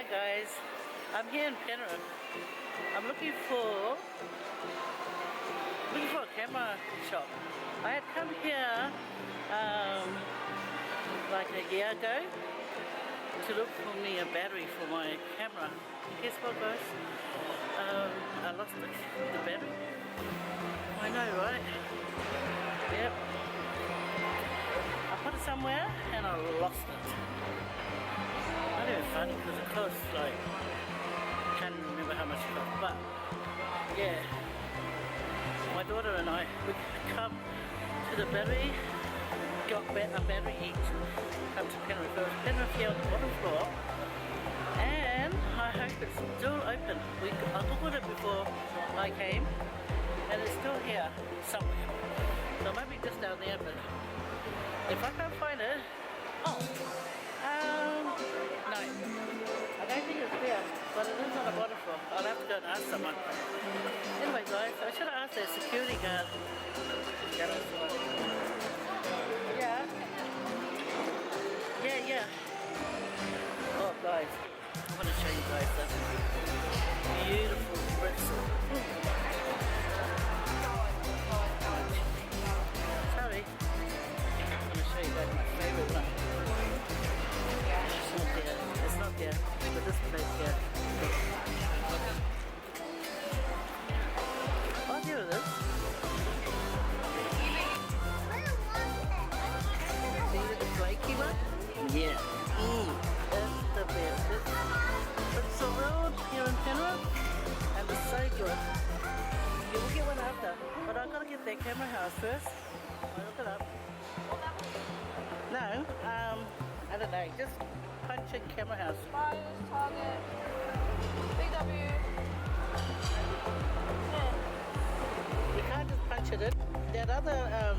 guys, I'm here in Penrith. I'm looking for a camera shop. I had come here like a year ago to look for me a battery for my camera. Guess what, guys? I lost the battery. I know, right? Yep. I put it somewhere and I lost it. Not even funny because it cost like, can't remember how much it cost, but yeah, my daughter and I, we come to the battery, got a battery each, come to Penrith. It was Penrith here on the bottom floor, and I hope it's still open. I googled it before I came, and it's still here somewhere. So maybe just down there, but if I can't find it, no, I don't think it's there, but it is on the bottom floor. I'll have to go and ask someone. Anyway guys, I should have asked the security guard. Yeah. Oh guys, I want to show you guys this beautiful pretzel. Sorry, I'm going to show you guys my favorite one. It's not there, but this place here. Oh, here it is. See the flaky one? Yeah. That's the best. It's so road here in Penrith, and it's so good. You will get one after, but I've got to get that camera house first. I'll look it up. No, I don't know, just punch in camera house. Buyers, Target, BW. Yeah. You can't just punch it in. That other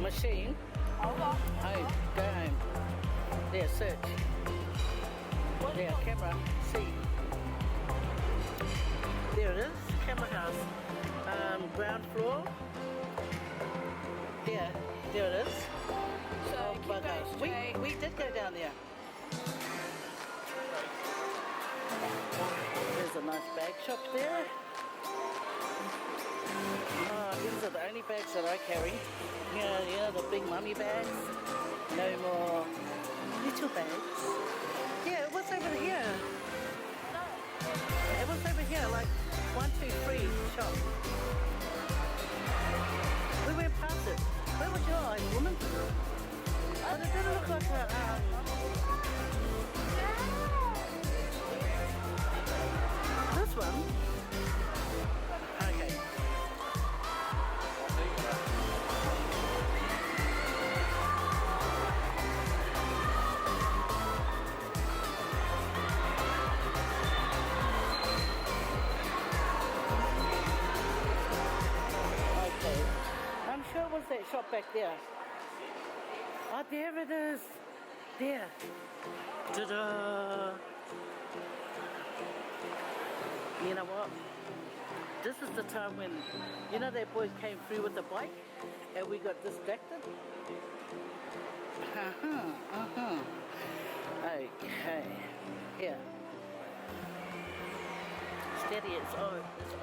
machine. Hold on. Home, go home. There, search. There, camera, see. There it is, camera house. Ground floor. There it is. So keep going straight. We did go down there. There's a nice bag shop there. Oh, these are the only bags that I carry. You know the big mummy bags. No more little bags. Yeah, it was over here. No. It was over here, like 1, 2, 3 shop. We went past it. Where was your eye, woman? Oh, it didn't look like a this one? Okay. Okay. I'm sure it was that shop back there. Oh, there it is. There. Ta-da! You know what? This is the time when, you know, that boy came through with the bike and we got distracted? Okay. Here. Steady, it's on. It's on.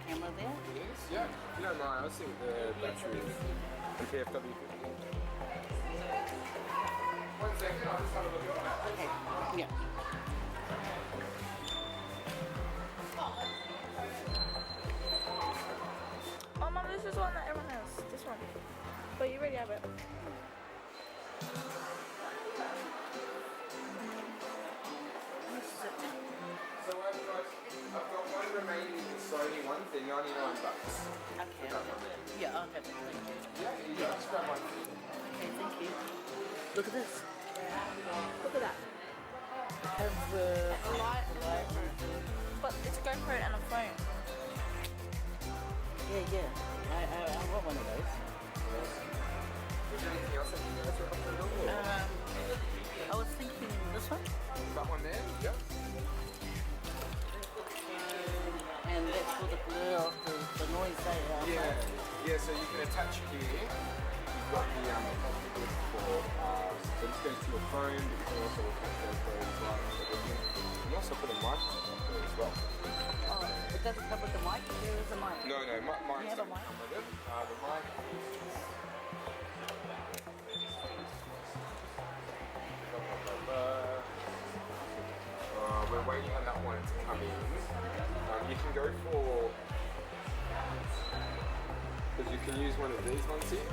Camera there? Yes, yeah. If you don't mind, I'll see what the battery is. The PFW 50. 1 second, I'll just have a look at that. Okay, yeah. Oh, Mum, this is one that everyone has. This one. But you already have it. So I've got one remaining Sony one for 99 bucks. Okay. That one there. Yeah, I'll have it. Thank you. Yeah, you just grab one. Okay, thank you. Look at this. Look at that. It has the A light and a GoPro. But it's a GoPro and a phone. yeah. I want one of those. Is there anything else I can go up to the door? I was thinking this one. That one there? Yeah. and that's for the blur of the noise they are. Yeah, so you can attach it here. You've got the optical for, so this goes to your phone, but you can also attach those phones right on everything. You can also put a microphone up there as well. Oh, it doesn't come with the mic? There is a mic. No, mics have a don't mic? come with it. The mic we're waiting on that one to come in. You can go for, because you can use one of these ones here.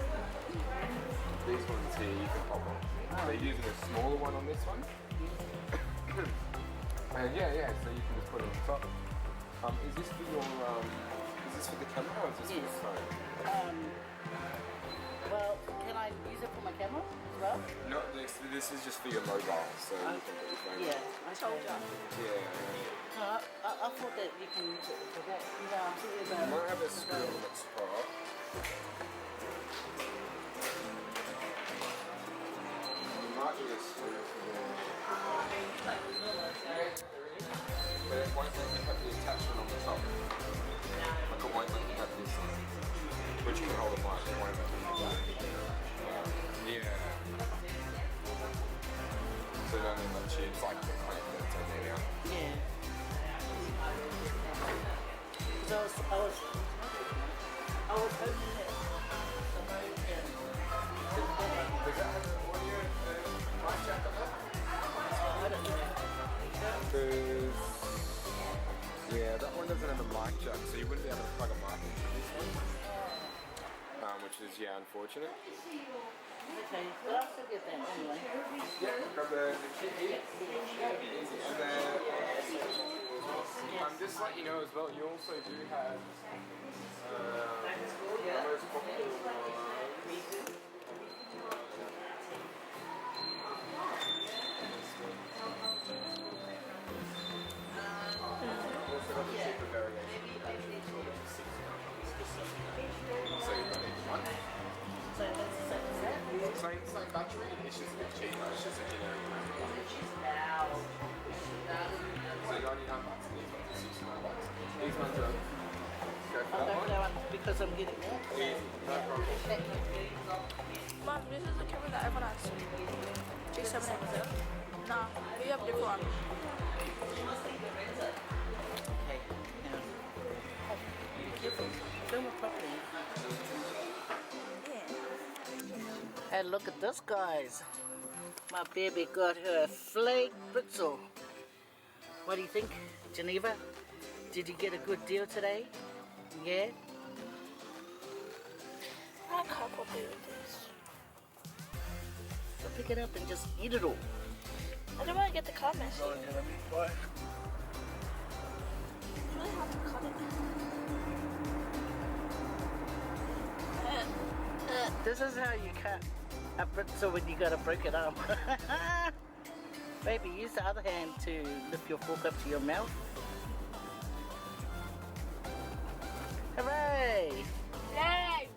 These ones here you can pop on. They're using a smaller one on this one. And so you can just put it on top. Is this for your, is this for the camera or is this for the phone? Well, can I use it for my camera as well? No, this is just for your mobile, so you can put your phone on. Yeah, I told you. Yeah. No, I thought that you can use it for that. No, I'm thinking about You might have a screw on the top. You might need a screw for your... But it won't let you have the attachment on the top. Like it won't let you have this on. Which you can hold the mic, it won't let you do that. Yeah. So it only lets you, it's like the clamp that's on there now. Yeah. Because I was hoping that somebody can... Does that have an audio mic jack on that? I don't know. Because, yeah, that one doesn't have a mic jack, so you wouldn't be able to plug a mic into this one. Which is, unfortunate. Okay, but I'll still get that anyway. Yeah, grab the kit here. And then, just to let you know as well, you also do have the most popular one. Also got the cheaper variation. So you've got each one. So that's the same as that? Same battery, it's just a bit cheaper, it's just a generic one. So $99 and these ones are $69. These ones are, go for I'll that go for one. that one because I'm getting that. Easy, no problem. Thank you. Mom, this is the camera that everyone has. G7X. No, we have different one. Okay, now. Be careful. Film it properly. Yeah. And look at this, guys. My baby got her flake britzel. What do you think, Geneva? Did you get a good deal today? Yeah? I can't copy with this. So pick it up and just eat it all. I don't want to get the comments. Oh, yeah, let me try. You really have to cut it. This is how you cut a britzel when you got a broken arm. Baby, use the other hand to lift your fork up to your mouth. Hooray! Yay!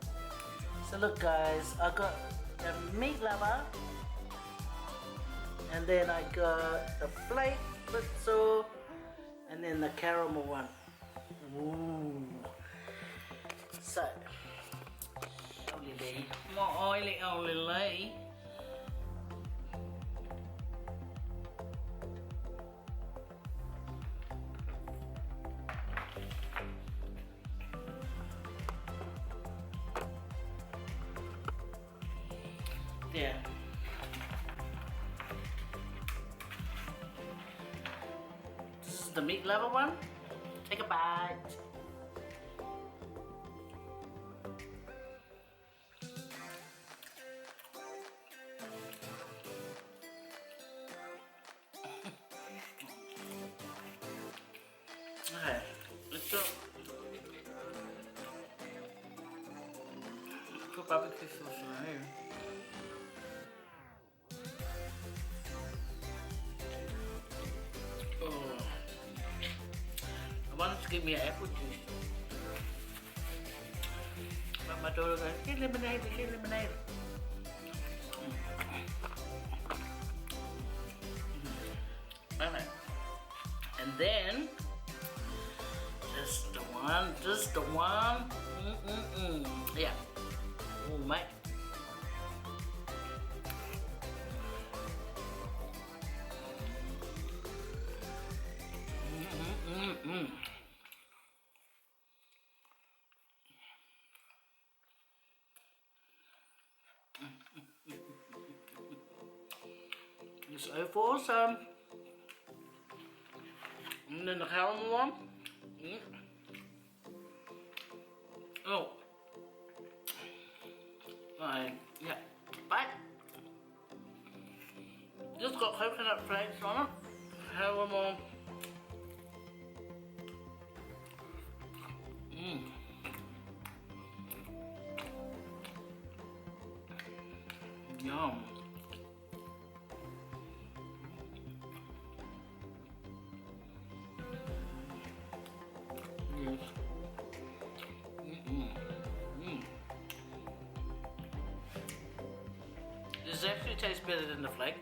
So look, guys, I got the meat lover, and then I got the flake britzel, and then the caramel one. Ooh. So, my oily lady. Yeah. This is the meat lover one. Take a bite. Okay, let's go. Put barbecue sauce in here. Oh. I wanted to give me an apple juice. But my daughter goes, get lemonade, get lemonade. Okay. And then, just the one, just the one. Yeah. Oh, mate. It's awesome. And then the caramel one. Oh. Right, yeah. Bye. Just got coconut flakes on it. Caramel. Yum. Yes. This actually tastes better than the flake.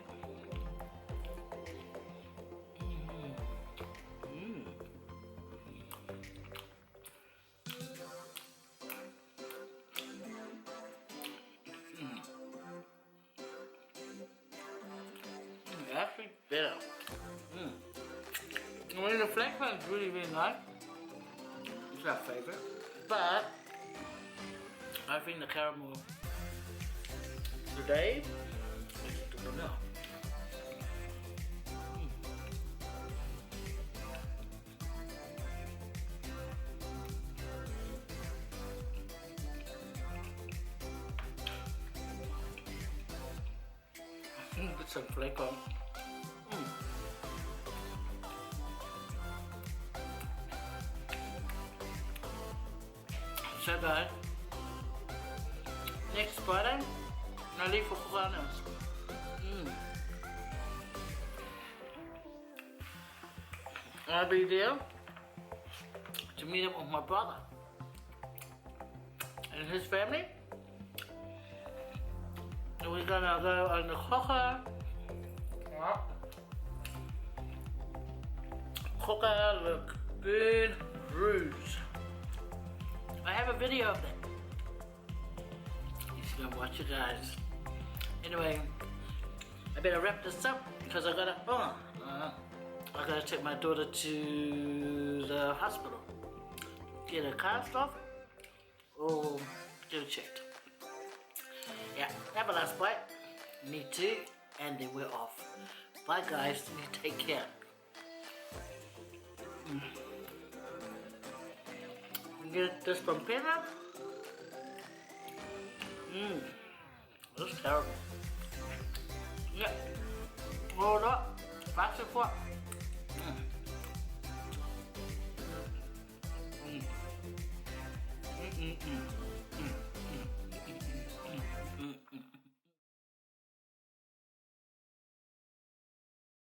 Actually better. I mean, the flake one's really nice. It's our favourite. But I think the caramel today is the winner. Put some flake on. So guys, next Friday, I leave for Kukanas. I'll be there to meet up with my brother and his family. And we're gonna go on the Coca Lagoon Cruise. I have a video of that. You should go watch it, guys. Anyway, I better wrap this up because I gotta take my daughter to the hospital. Get her cast off or get her checked. Yeah, have a last bite. Me too, and then we're off. Bye guys, you take care. Get this from Peanut. That's terrible. Yeah. Roll up. Back and forth.